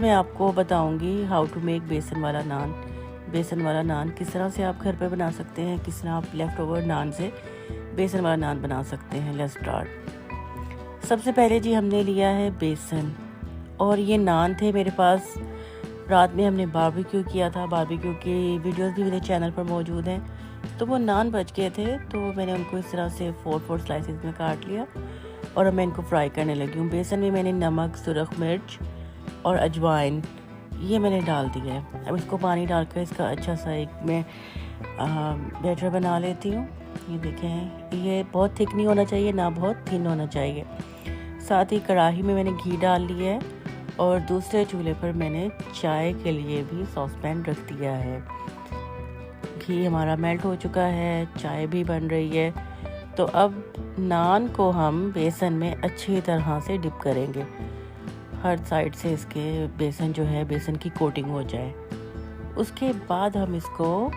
मैं आपको बताऊंगी हाउ टू मेक बेसन वाला नान। बेसन वाला नान किस तरह से आप घर पर बना सकते हैं, किस तरह आप लेफ़्ट ओवर नान से बेसन वाला नान बना सकते हैं। Let's start. सबसे पहले जी हमने लिया है बेसन, और ये नान थे मेरे पास। रात में हमने बारबेक्यू किया था, बारबेक्यू की वीडियोस भी मेरे चैनल पर मौजूद हैं। तो वो नान बच गए थे, तो मैंने उनको इस तरह से 4 स्लाइसेस में काट लिया और अब मैं इनको फ्राई करने लगी हूँ। बेसन में मैंने नमक, सुरख मिर्च और अजवाइन ये मैंने डाल दिया है। अब इसको पानी डालकर इसका अच्छा सा एक मैं बैटर बना लेती हूँ। ये देखें, ये बहुत थिक नहीं होना चाहिए, ना बहुत थिन होना चाहिए। साथ ही कढ़ाई में मैंने घी डाल लिया है और दूसरे चूल्हे पर मैंने चाय के लिए भी सॉस पैन रख दिया है। घी हमारा मेल्ट हो चुका है, चाय भी बन रही है। तो अब नान को हम बेसन में अच्छी तरह से डिप करेंगे, हर साइड से इसके बेसन जो है बेसन की कोटिंग हो जाए। उसके बाद हम इसको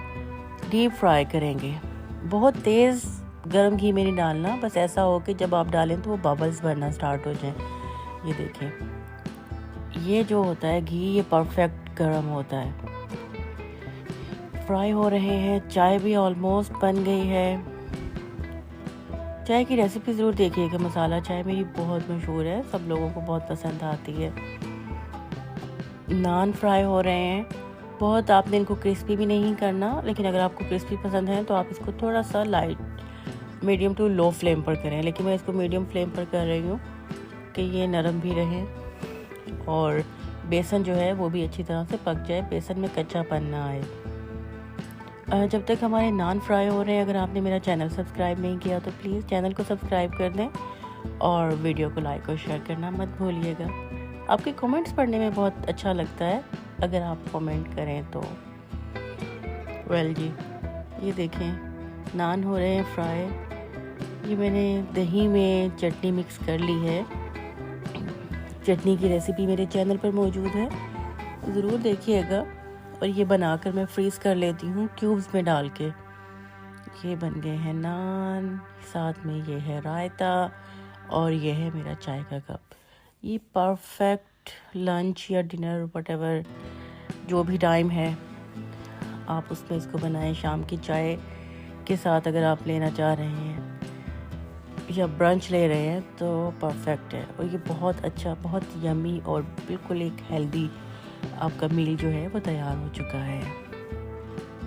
डीप फ्राई करेंगे। बहुत तेज़ गर्म घी में नहीं डालना, बस ऐसा हो कि जब आप डालें तो वो बबल्स बनना स्टार्ट हो जाएं। ये देखें, ये जो होता है घी, ये परफेक्ट गर्म होता है। फ्राई हो रहे हैं, चाय भी ऑलमोस्ट बन गई है। चाय की रेसिपी ज़रूर देखिएगा। मसाला चाय मेरी बहुत मशहूर है, सब लोगों को बहुत पसंद आती है। नान फ्राई हो रहे हैं, बहुत आपने इनको क्रिस्पी भी नहीं करना, लेकिन अगर आपको क्रिस्पी पसंद है तो आप इसको थोड़ा सा light medium to low flame पर करें। लेकिन मैं इसको मीडियम फ्लेम पर कर रही हूँ कि ये नरम भी रहे और बेसन जो है वो भी अच्छी तरह से पक जाए, बेसन में कच्चापन ना आए। जब तक हमारे नान फ्राई हो रहे हैं, अगर आपने मेरा चैनल सब्सक्राइब नहीं किया तो प्लीज़ चैनल को सब्सक्राइब कर दें और वीडियो को लाइक और शेयर करना मत भूलिएगा। आपके कमेंट्स पढ़ने में बहुत अच्छा लगता है अगर आप कमेंट करें तो। वेल जी, ये देखें नान हो रहे हैं फ्राई। ये मैंने दही में चटनी मिक्स कर ली है। चटनी की रेसिपी मेरे चैनल पर मौजूद है, ज़रूर देखिएगा। और ये बनाकर मैं फ्रीज़ कर लेती हूँ क्यूब्स में डाल के। ये बन गए हैं नान, साथ में ये है रायता और ये है मेरा चाय का कप। ये परफेक्ट लंच या डिनर व्हाटएवर जो भी टाइम है आप उसमें इसको बनाएं। शाम की चाय के साथ अगर आप लेना चाह रहे हैं या ब्रंच ले रहे हैं तो परफेक्ट है। और ये बहुत अच्छा, बहुत यमी और बिल्कुल एक हेल्दी आपका मील जो है वो तैयार हो चुका है।